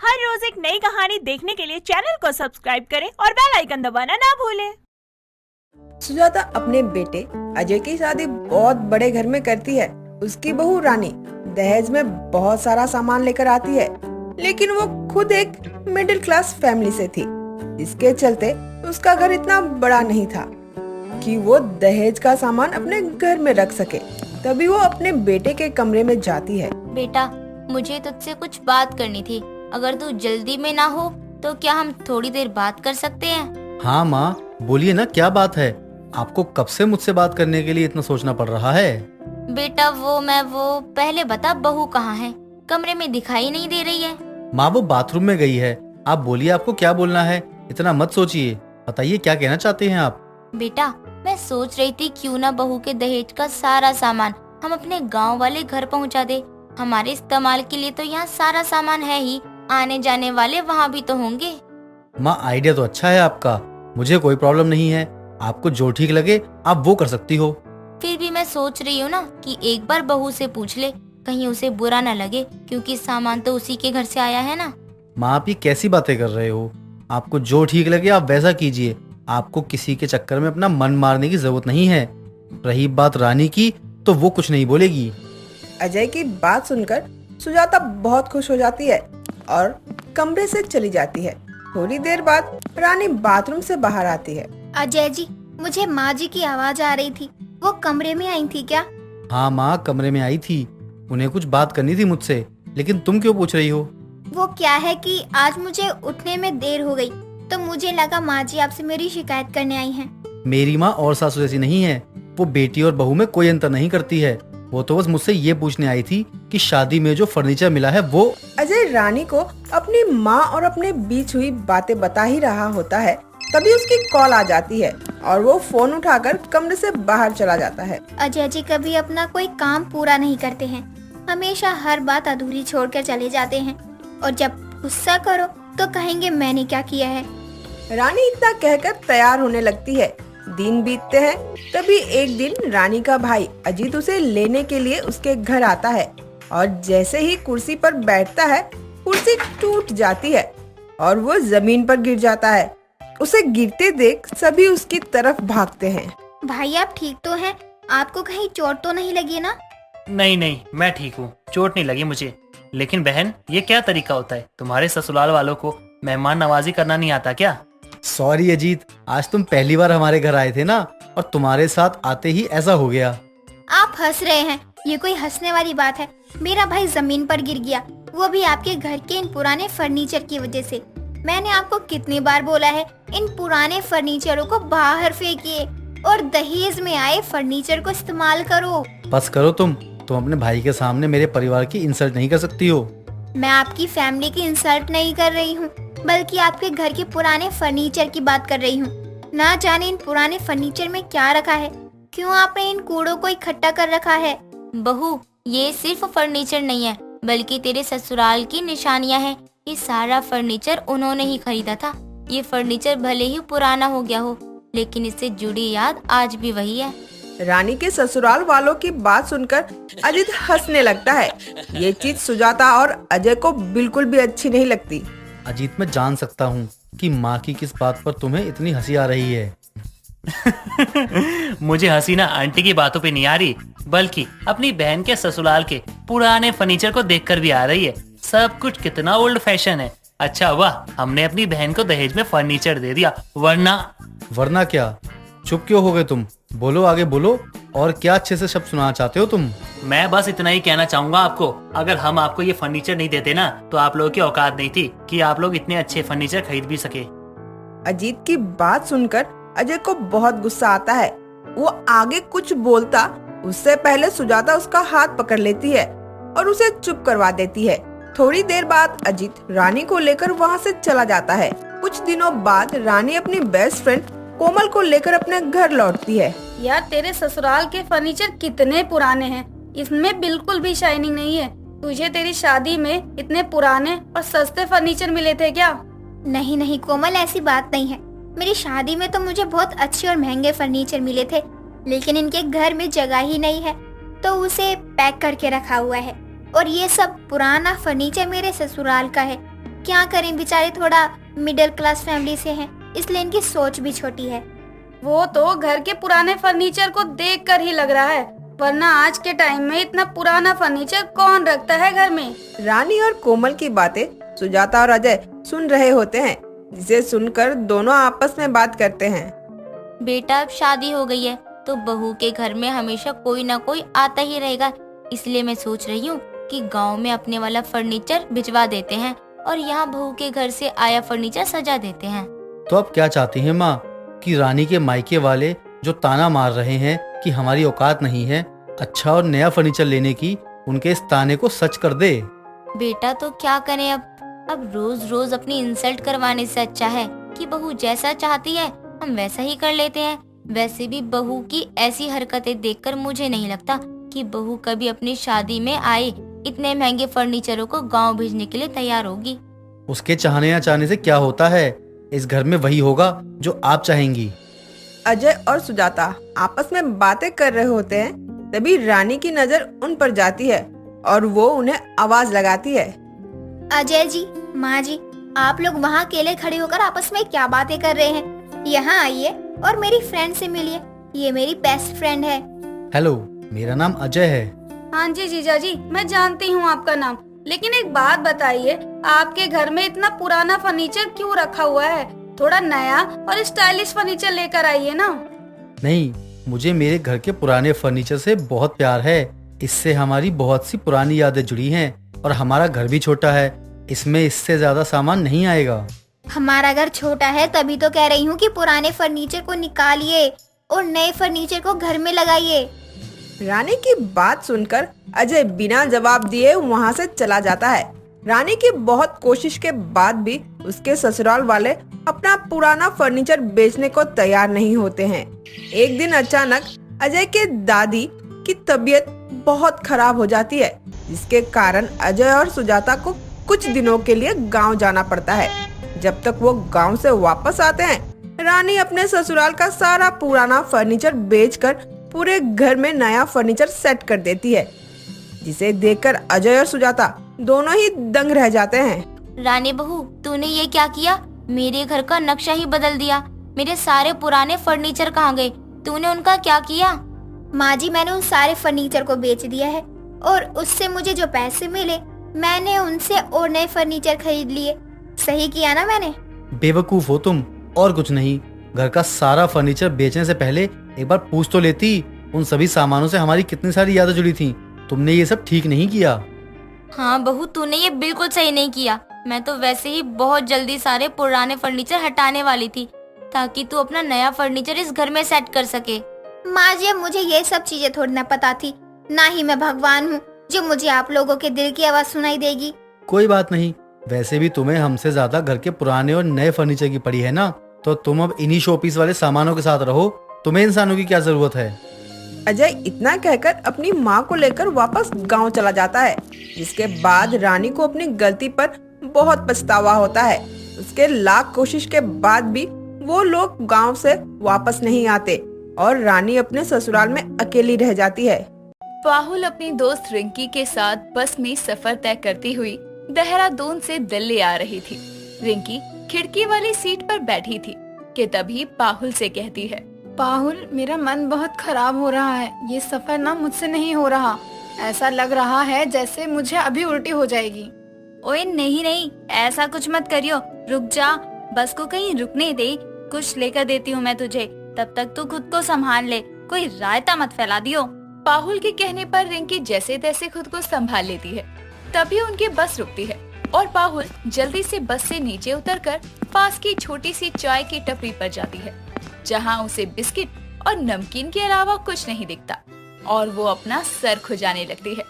हर रोज एक नई कहानी देखने के लिए चैनल को सब्सक्राइब करें और बेल आइकन दबाना ना भूलें। सुजाता अपने बेटे अजय की शादी बहुत बड़े घर में करती है। उसकी बहू रानी दहेज में बहुत सारा सामान लेकर आती है, लेकिन वो खुद एक मिडिल क्लास फैमिली से थी। इसके चलते उसका घर इतना बड़ा नहीं था कि वो दहेज का सामान अपने घर में रख सके। तभी वो अपने बेटे के कमरे में जाती है। बेटा, मुझे तुझसे कुछ बात करनी थी। अगर तू जल्दी में ना हो तो क्या हम थोड़ी देर बात कर सकते हैं? हाँ माँ, बोलिए ना, क्या बात है? आपको कब से मुझसे बात करने के लिए इतना सोचना पड़ रहा है? बेटा, वो पहले बता, बहू कहाँ है? कमरे में दिखाई नहीं दे रही है। माँ, वो बाथरूम में गई है। आप बोलिए, आपको क्या बोलना है? इतना मत सोचिए, बताइए क्या कहना चाहते हैं आप? बेटा, मैं सोच रही थी क्यों ना बहू के दहेज का सारा सामान हम अपने गांव वाले घर पहुंचा दे। हमारे इस्तेमाल के लिए तो यहाँ सारा सामान है ही, आने जाने वाले वहाँ भी तो होंगे। माँ, आइडिया तो अच्छा है आपका, मुझे कोई प्रॉब्लम नहीं है। आपको जो ठीक लगे आप वो कर सकती हो। फिर भी मैं सोच रही हूँ ना कि एक बार बहू से पूछ ले, कहीं उसे बुरा न लगे, क्योंकि सामान तो उसी के घर से आया है ना। माँ, आप ये कैसी बातें कर रहे हो? आपको जो ठीक लगे आप वैसा कीजिए। आपको किसी के चक्कर में अपना मन मारने की जरूरत नहीं है। रही बात रानी की, तो वो कुछ नहीं बोलेगी। अजय की बात सुनकर सुजाता बहुत खुश हो जाती है और कमरे से चली जाती है। थोड़ी देर बाद रानी बाथरूम से बाहर आती है। अजय जी, मुझे माँ जी की आवाज आ रही थी। वो कमरे में आई थी क्या? हाँ माँ, कमरे में आई थी। उन्हें कुछ बात करनी थी मुझसे, लेकिन तुम क्यों पूछ रही हो? वो क्या है कि आज मुझे उठने में देर हो गई, तो मुझे लगा माँ जी आपसे मेरी शिकायत करने आई हैं। मेरी माँ और सासू जैसी नहीं है। वो बेटी और बहू में कोई अंतर नहीं करती है। वो तो बस मुझसे ये पूछने आई थी कि शादी में जो फर्नीचर मिला है वो। अजय रानी को अपनी माँ और अपने बीच हुई बातें बता ही रहा होता है, तभी उसकी कॉल आ जाती है और वो फोन उठाकर कमरे से बाहर चला जाता है। अजय जी कभी अपना कोई काम पूरा नहीं करते हैं, हमेशा हर बात अधूरी छोड़कर चले जाते हैं, और जब गुस्सा करो तो कहेंगे मैंने क्या किया है। रानी इतना कहकर तैयार होने लगती है। दिन बीतते हैं, तभी एक दिन रानी का भाई अजीत उसे लेने के लिए उसके घर आता है और जैसे ही कुर्सी पर बैठता है, कुर्सी टूट जाती है और वो जमीन पर गिर जाता है। उसे गिरते देख सभी उसकी तरफ भागते हैं। भाई, आप ठीक तो हैं? आपको कहीं चोट तो नहीं लगी ना? नहीं नहीं, मैं ठीक हूँ, चोट नहीं लगी मुझे। लेकिन बहन, ये क्या तरीका होता है? तुम्हारे ससुराल वालों को मेहमान नवाजी करना नहीं आता क्या? सॉरी अजीत, आज तुम पहली बार हमारे घर आए थे ना, और तुम्हारे साथ आते ही ऐसा हो गया। आप हंस रहे हैं, ये कोई हंसने वाली बात है? मेरा भाई जमीन पर गिर गया, वो भी आपके घर के इन पुराने फर्नीचर की वजह से। मैंने आपको कितनी बार बोला है, इन पुराने फर्नीचरों को बाहर फेंकिए और दहेज में आए फर्नीचर को इस्तेमाल करो। बस करो तुम अपने भाई के सामने मेरे परिवार की इंसल्ट नहीं कर सकती हो। मैं आपकी फैमिली की इंसल्ट नहीं कर रही हूँ, बल्कि आपके घर के पुराने फर्नीचर की बात कर रही हूँ। ना जाने इन पुराने फर्नीचर में क्या रखा है, क्यों आपने इन कूड़ों को इकट्ठा कर रखा है। बहू, ये सिर्फ फर्नीचर नहीं है, बल्कि तेरे ससुराल की निशानियाँ हैं। ये सारा फर्नीचर उन्होंने ही खरीदा था। ये फर्नीचर भले ही पुराना हो गया हो, लेकिन इससे जुड़ी याद आज भी वही है। रानी के ससुराल वालों की बात सुनकर अजीत हंसने लगता है। ये चीज सुजाता और अजय को बिल्कुल भी अच्छी नहीं लगती। अजीत, मैं जान सकता हूँ कि माँ की किस बात पर तुम्हें इतनी हंसी आ रही है। मुझे हंसी ना आंटी की बातों पे नहीं आ रही, बल्कि अपनी बहन के ससुराल के पुराने फर्नीचर को देखकर भी आ रही है। सब कुछ कितना ओल्ड फैशन है। अच्छा वाह, हमने अपनी बहन को दहेज में फर्नीचर दे दिया, वरना क्या? चुप क्यों हो गए तुम? बोलो, आगे बोलो। और क्या अच्छे से शब्द सुनाना चाहते हो तुम? मैं बस इतना ही कहना चाहूंगा आपको, अगर हम आपको ये फर्नीचर नहीं देते ना, तो आप लोगों की औकात नहीं थी कि आप लोग इतने अच्छे फर्नीचर खरीद भी सके। अजीत की बात सुनकर अजय को बहुत गुस्सा आता है। वो आगे कुछ बोलता उससे पहले सुजाता उसका हाथ पकड़ लेती है और उसे चुप करवा देती है। थोड़ी देर बाद अजीत रानी को लेकर वहाँ से चला जाता है। कुछ दिनों बाद रानी अपनी बेस्ट फ्रेंड कोमल को लेकर अपने घर लौटती है। यार, तेरे ससुराल के फर्नीचर कितने पुराने हैं, इसमें बिल्कुल भी शाइनिंग नहीं है। तुझे तेरी शादी में इतने पुराने और सस्ते फर्नीचर मिले थे क्या? नहीं नहीं कोमल, ऐसी बात नहीं है। मेरी शादी में तो मुझे बहुत अच्छे और महंगे फर्नीचर मिले थे, लेकिन इनके घर में जगह ही नहीं है, तो उसे पैक करके रखा हुआ है। और ये सब पुराना फर्नीचर मेरे ससुराल का है। क्या करें, बेचारे थोड़ा मिडिल क्लास फैमिली से हैं, इसलिए इनकी सोच भी छोटी है। वो तो घर के पुराने फर्नीचर को देखकर ही लग रहा है, वरना आज के टाइम में इतना पुराना फर्नीचर कौन रखता है घर में। रानी और कोमल की बातें सुजाता और अजय सुन रहे होते हैं, जिसे सुनकर दोनों आपस में बात करते हैं। बेटा अब शादी हो गई है तो बहू के घर में हमेशा कोई ना कोई आता ही रहेगा, इसलिए मैं सोच रही हूँ कि गांव में अपने वाला फर्नीचर भिजवा देते हैं और यहाँ बहू के घर से आया फर्नीचर सजा देते हैं। तो अब क्या चाहती हैं माँ कि रानी के मायके वाले जो ताना मार रहे हैं कि हमारी औकात नहीं है अच्छा और नया फर्नीचर लेने की, उनके इस ताने को सच कर दे। बेटा तो क्या करें अब रोज रोज अपनी इंसल्ट करवाने से अच्छा है कि बहू जैसा चाहती है हम वैसा ही कर लेते हैं। वैसे भी बहू की ऐसी हरकतें देखकर मुझे नहीं लगता कि बहू कभी अपनी शादी में आए इतने महंगे फर्नीचरों को गांव भेजने के लिए तैयार होगी। उसके चाहने या चाहने से क्या होता है, इस घर में वही होगा जो आप चाहेंगी। अजय और सुजाता आपस में बातें कर रहे होते हैं, तभी रानी की नजर उन पर जाती है और वो उन्हें आवाज लगाती है। अजय जी, माँ जी, आप लोग वहाँ अकेले खड़े होकर आपस में क्या बातें कर रहे हैं? यहाँ आइए और मेरी फ्रेंड से मिलिए, ये मेरी बेस्ट फ्रेंड है। हेलो, मेरा नाम अजय है। हाँ जी जीजा जी, मैं जानती हूँ आपका नाम, लेकिन एक बात बताइए, आपके घर में इतना पुराना फर्नीचर क्यों रखा हुआ है? थोड़ा नया और स्टाइलिश फर्नीचर लेकर आइए ना। नहीं, मुझे मेरे घर के पुराने फर्नीचर से बहुत प्यार है। इससे हमारी बहुत सी पुरानी यादें जुड़ी हैं और हमारा घर भी छोटा है, इसमें इससे ज्यादा सामान नहीं आएगा। हमारा घर छोटा है, तभी तो कह रही हूँ कि पुराने फर्नीचर को निकालिए और नए फर्नीचर को घर में लगाइए। रानी की बात सुनकर अजय बिना जवाब दिए वहाँ से चला जाता है। रानी की बहुत कोशिश के बाद भी उसके ससुराल वाले अपना पुराना फर्नीचर बेचने को तैयार नहीं होते हैं। एक दिन अचानक अजय के दादी की तबीयत बहुत खराब हो जाती है, जिसके कारण अजय और सुजाता को कुछ दिनों के लिए गांव जाना पड़ता है। जब तक वो गांव से वापस आते हैं, रानी अपने ससुराल का सारा पुराना फर्नीचर बेचकर पूरे घर में नया फर्नीचर सेट कर देती है, जिसे देखकर अजय और सुजाता दोनों ही दंग रह जाते हैं। रानी बहू, तूने ये क्या किया? मेरे घर का नक्शा ही बदल दिया। मेरे सारे पुराने फर्नीचर कहाँ गए? तूने उनका क्या किया? माँ जी, मैंने उन सारे फर्नीचर को बेच दिया है और उससे मुझे जो पैसे मिले मैंने उनसे और नए फर्नीचर खरीद लिए। सही किया ना मैंने? बेवकूफ हो तुम, और कुछ नहीं। घर का सारा फर्नीचर बेचने से पहले एक बार पूछ तो लेती, उन सभी सामानों से हमारी कितनी सारी यादें जुड़ी थी। तुमने ये सब ठीक नहीं किया। हाँ बहू, तूने ये बिल्कुल सही नहीं किया। मैं तो वैसे ही बहुत जल्दी सारे पुराने फर्नीचर हटाने वाली थी ताकि तू अपना नया फर्नीचर इस घर में सेट कर सके। माँ जी, मुझे ये सब चीजें थोड़ी ना पता थी, ना ही मैं भगवान हूँ जो मुझे आप लोगों के दिल की आवाज सुनाई देगी। कोई बात नहीं, वैसे भी तुम्हें हमसे ज्यादा घर के पुराने और नए फर्नीचर की पड़ी है ना, तो तुम अब इन्हीं शोपीस वाले सामानों के साथ रहो। तुम्हें इंसानों की क्या जरूरत है? अजय इतना कहकर अपनी माँ को लेकर वापस गांव चला जाता है, जिसके बाद रानी को अपनी गलती पर बहुत पछतावा होता है। उसके लाख कोशिश के बाद भी वो लोग गांव से वापस नहीं आते और रानी अपने ससुराल में अकेली रह जाती है। पाहुल अपनी दोस्त रिंकी के साथ बस में सफर तय करती हुई देहरादून से दिल्ली आ रही थी। रिंकी खिड़की वाली सीट पर बैठी थी कि तभी पाहुल से कहती है, पाहुल, मेरा मन बहुत खराब हो रहा है। ये सफर ना मुझसे नहीं हो रहा। ऐसा लग रहा है जैसे मुझे अभी उल्टी हो जाएगी। ओए नहीं नहीं, ऐसा कुछ मत करियो, रुक जा, बस को कहीं रुकने दे, कुछ लेकर देती हूँ मैं तुझे, तब तक तू खुद को संभाल ले, कोई रायता मत फैला दियो। पाहुल के कहने पर रिंकी जैसे तैसे खुद को संभाल लेती है। तभी उनकी बस रुकती है और पाहुल जल्दी से बस से नीचे उतरकर पास की छोटी सी चाय की टपरी पर जाती है, जहां उसे बिस्किट और नमकीन के अलावा कुछ नहीं दिखता और वो अपना सर खुजाने लगती है।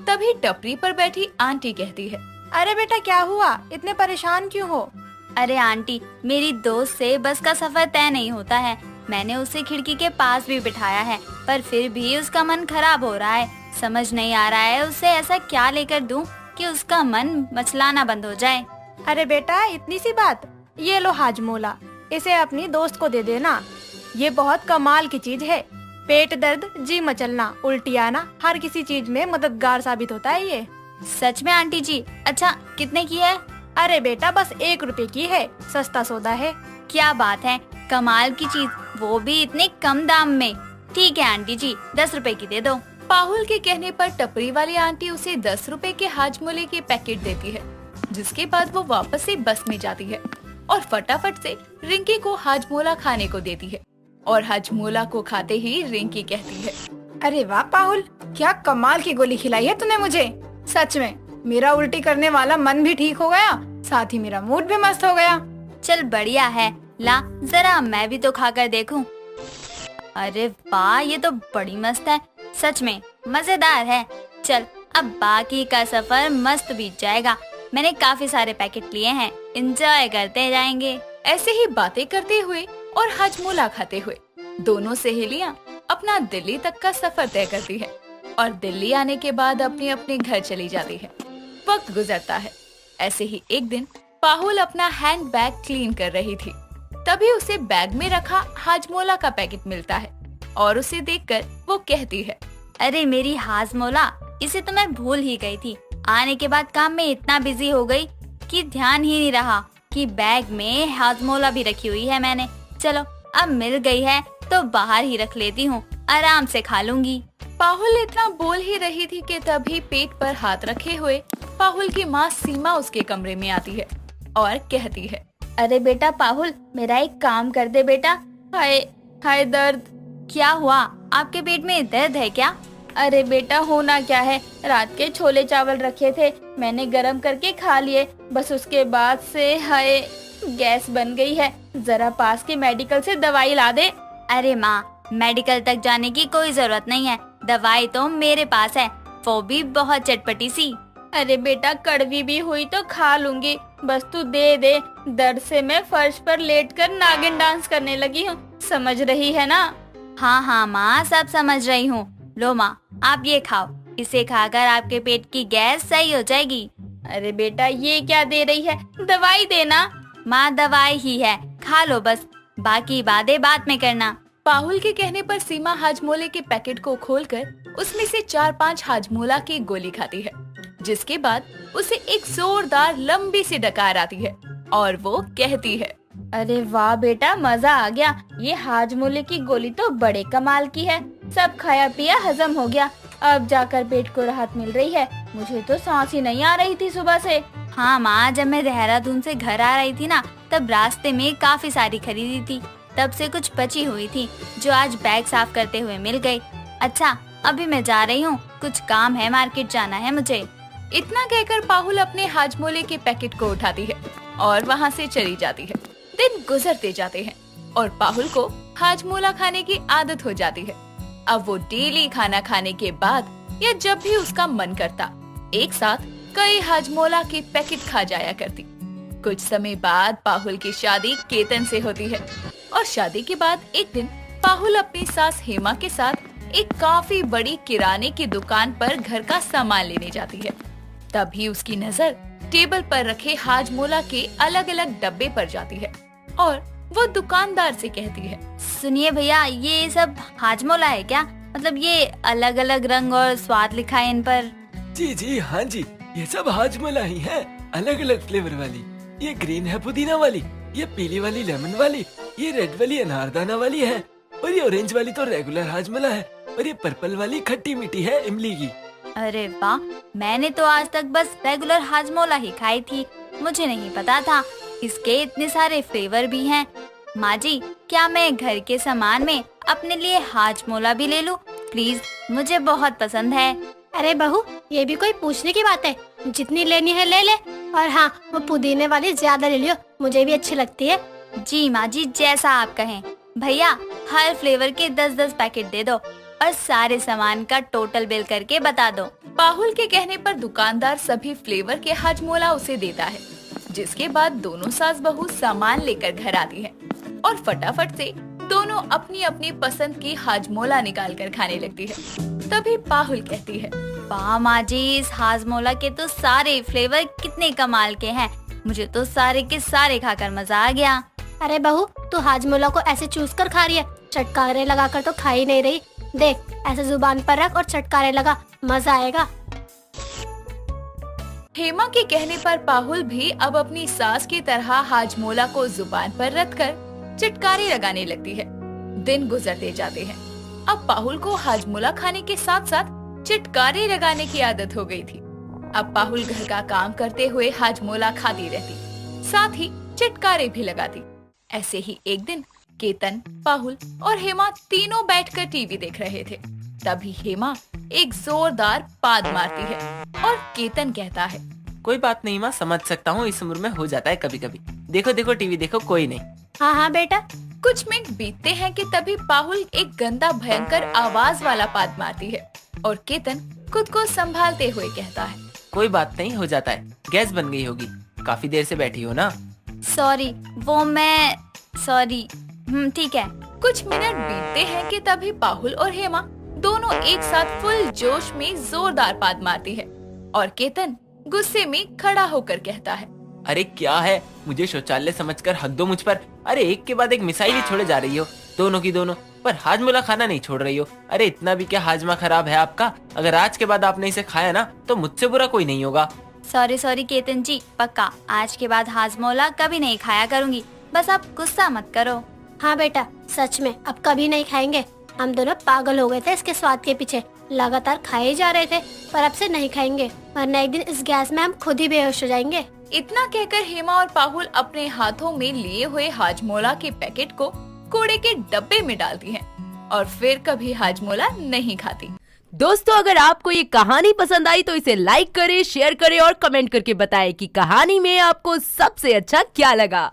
तभी टपरी पर बैठी आंटी कहती है, अरे बेटा, क्या हुआ? इतने परेशान क्यों हो? अरे आंटी, मेरी दोस्त से बस का सफर तय नहीं होता है। मैंने उसे खिड़की के पास भी बिठाया है, पर फिर भी उसका मन खराब हो रहा है। समझ नहीं आ रहा है उसे ऐसा क्या लेकर दूं कि उसका मन मचलाना बंद हो जाए। अरे बेटा, इतनी सी बात। ये लो हाजमोला, इसे अपनी दोस्त को दे देना। ये बहुत कमाल की चीज है। पेट दर्द, जी मचलना, उल्टी आना, हर किसी चीज में मददगार साबित होता है ये। सच में आंटी जी? अच्छा, कितने की है? अरे बेटा बस 1 रुपए की है, सस्ता सौदा है। क्या बात है, कमाल की चीज, वो भी इतने कम दाम में। ठीक है आंटी जी, 10 रुपए की दे दो। पाहुल के कहने पर टपरी वाली आंटी उसे 10 रुपए के हाजमोले के पैकेट देती है, जिसके बाद वो वापस से बस में जाती है और फटाफट से रिंकी को हाजमोला खाने को देती है। और हाजमोला को खाते ही रिंकी कहती है, अरे वाह पाहुल, क्या कमाल की गोली खिलाई है तूने मुझे। सच में मेरा उल्टी करने वाला मन भी ठीक हो गया, साथ ही मेरा मूड भी मस्त हो गया। चल बढ़िया है, ला जरा मैं भी तो खाकर देखूं। अरे वाह, ये तो बड़ी मस्त है, सच में मजेदार है। चल अब बाकी का सफर मस्त बीत जाएगा। मैंने काफी सारे पैकेट लिए हैं, एंजॉय करते जाएंगे। ऐसे ही बातें करते हुए और हाजमोला खाते हुए दोनों सहेलियां अपना दिल्ली तक का सफर तय करती है और दिल्ली आने के बाद अपने अपने घर चली जाती है। वक्त गुजरता है। ऐसे ही एक दिन पाहुल अपना हैंड बैग क्लीन कर रही थी, तभी उसे बैग में रखा हाजमोला का पैकेट मिलता है और उसे देखकर वो कहती है, अरे मेरी हाजमोला, इसे तो मैं भूल ही गई थी। आने के बाद काम में इतना बिजी हो गई कि ध्यान ही नहीं रहा कि बैग में हाजमोला भी रखी हुई है मैंने। चलो अब मिल गई है तो बाहर ही रख लेती हूँ, आराम से खा लूंगी। पाहुल इतना बोल ही रही थी कि तभी पेट पर हाथ रखे हुए पाहुल की माँ सीमा उसके कमरे में आती है और कहती है, अरे बेटा पाहुल, मेरा एक काम कर दे बेटा। हाय हाय दर्द। क्या हुआ, आपके पेट में दर्द है क्या? अरे बेटा होना क्या है, रात के छोले चावल रखे थे, मैंने गरम करके खा लिए, बस उसके बाद से हाय गैस बन गई है। जरा पास के मेडिकल से दवाई ला दे। अरे माँ, मेडिकल तक जाने की कोई जरूरत नहीं है, दवाई तो मेरे पास है, वो भी बहुत चटपटी सी। अरे बेटा कड़वी भी हुई तो खा लूंगी, बस तू दे दे। दर्द से मैं फर्श पर लेटकर नागिन डांस करने लगी हूँ, समझ रही है ना? हाँ हाँ माँ, सब समझ रही हूँ। लो माँ, आप ये खाओ, इसे खाकर आपके पेट की गैस सही हो जाएगी। अरे बेटा ये क्या दे रही है, दवाई देना। माँ दवाई ही है, खा लो बस, बाकी बातें बाद में करना। पाहुल के कहने पर सीमा हाजमोले के पैकेट को खोलकर उसमें से 4-5 हाजमोला की गोली खाती है, जिसके बाद उसे एक जोरदार लंबी सी डकार आती है और वो कहती है, अरे वाह बेटा, मजा आ गया। ये हाजमोले की गोली तो बड़े कमाल की है, सब खाया पिया हजम हो गया, अब जाकर पेट को राहत मिल रही है। मुझे तो सांस ही नहीं आ रही थी सुबह से। हाँ माँ, जब मैं देहरादून से घर आ रही थी ना, तब रास्ते में काफी सारी खरीदी थी, तब से कुछ बची हुई थी जो आज बैग साफ करते हुए मिल गई। अच्छा अभी मैं जा रही हूँ, कुछ काम है, मार्केट जाना है मुझे। इतना कहकर पाहुल अपने हाजमोले के पैकेट को उठाती है और वहाँ से चली जाती है। दिन गुजरते जाते हैं और पाहुल को हाजमोला खाने की आदत हो जाती है। अब वो डेली खाना खाने के बाद या जब भी उसका मन करता, एक साथ कई हाजमोला के पैकेट खा जाया करती। कुछ समय बाद पाहुल की शादी केतन से होती है और शादी के बाद एक दिन पाहुल अपनी सास हेमा के साथ एक काफी बड़ी किराने की दुकान पर घर का सामान लेने जाती है। तभी उसकी नजर टेबल पर रखे हाजमोला के अलग अलग डब्बे पर जाती है और वो दुकानदार से कहती है, सुनिए भैया, ये सब हाजमोला है क्या? मतलब ये अलग अलग रंग और स्वाद लिखा है इन पर। जी जी हाँ जी, ये सब हाजमोला ही है, अलग अलग फ्लेवर वाली। ये ग्रीन है पुदीना वाली, ये पीली वाली लेमन वाली, ये रेड वाली अनारदाना वाली है, और ये ऑरेंज वाली तो रेगुलर हाजमोला है, और ये पर्पल वाली खट्टी मीठी है इमली की। अरे वाह, मैंने तो आज तक बस रेगुलर हाजमोला ही खाई थी, मुझे नहीं पता था इसके इतने सारे फ्लेवर भी हैं। माँ जी, क्या मैं घर के सामान में अपने लिए हाजमोला भी ले लूं? प्लीज, मुझे बहुत पसंद है। अरे बहू, ये भी कोई पूछने की बात है, जितनी लेनी है ले ले, और हाँ वो पुदीने वाली ज्यादा ले लियो, मुझे भी अच्छी लगती है। जी माँ जी, जैसा आप कहें। भैया हर फ्लेवर के 10-10 पैकेट दे दो और सारे सामान का टोटल बिल करके बता दो। पाहुल के कहने पर दुकानदार सभी फ्लेवर के हाजमोला उसे देता है, जिसके बाद दोनों सास बहू सामान लेकर घर आती है और फटाफट से दोनों अपनी अपनी पसंद की हाजमोला निकाल कर खाने लगती है। तभी पाहुल कहती है, वाह माँ जी, इस हाजमोला के तो सारे फ्लेवर कितने कमाल के हैं, मुझे तो सारे के सारे खाकर मजा आ गया। अरे बहू, तू हाजमोला को ऐसे चूस कर खा रही है, चटकारे लगाकर तो खा ही नहीं रही। देख, ऐसे जुबान पर रख और चटकारे लगा, मजा आएगा। हेमा के कहने पर पाहुल भी अब अपनी सास की तरह हाजमोला को जुबान पर रख कर चिटकारे लगाने लगती है। दिन गुजरते जाते हैं। अब पाहुल को हाजमोला खाने के साथ साथ चिटकारे लगाने की आदत हो गई थी। अब पाहुल घर का काम करते हुए हाजमोला खाती रहती, साथ ही चिटकारे भी लगाती। ऐसे ही एक दिन केतन, पाहुल और हेमा तीनों बैठकर टीवी देख रहे थे। तभी हेमा एक जोरदार पाद मारती है और केतन कहता है, कोई बात नहीं माँ, समझ सकता हूँ, इस उम्र में हो जाता है कभी कभी। देखो देखो टीवी देखो, कोई नहीं। हाँ हाँ बेटा। कुछ मिनट बीतते हैं कि तभी पाहुल एक गंदा भयंकर आवाज वाला पाद मारती है और केतन खुद को संभालते हुए कहता है, कोई बात नहीं, हो जाता है, गैस बन गई होगी, काफी देर से बैठी हो ना। सॉरी, वो मैं सॉरी। ठीक है। कुछ मिनट बीतते हैं कि तभी पाहुल और हेमा दोनों एक साथ फुल जोश में जोरदार पाद मारती है और केतन गुस्से में खड़ा होकर कहता है, अरे क्या है, मुझे शौचालय समझकर हक दो मुझ पर। अरे एक के बाद एक मिसाइल ही छोड़े जा रही हो, दोनों की दोनों, पर हाजमोला खाना नहीं छोड़ रही हो। अरे इतना भी क्या हाजमा खराब है आपका? अगर आज के बाद आपने इसे खाया ना तो मुझसे बुरा कोई नहीं होगा। सॉरी केतन जी, पक्का आज के बाद हाजमोला कभी नहीं खाया करूँगी, बस आप गुस्सा मत करो। हाँ बेटा, सच में अब कभी नहीं खाएंगे। हम दोनों पागल हो गए थे इसके स्वाद के पीछे, लगातार खाए जा रहे थे, पर अब से नहीं खाएंगे, वरना एक दिन इस गैस में हम खुद ही बेहोश हो जाएंगे। इतना कहकर हेमा और पाहुल अपने हाथों में लिए हुए हाजमोला के पैकेट को कूड़े के डब्बे में डालती हैं और फिर कभी हाजमोला नहीं खाती। दोस्तों, अगर आपको ये कहानी पसंद आई तो इसे लाइक करें, शेयर करें और कमेंट करके बताएं कि कहानी में आपको सबसे अच्छा क्या लगा।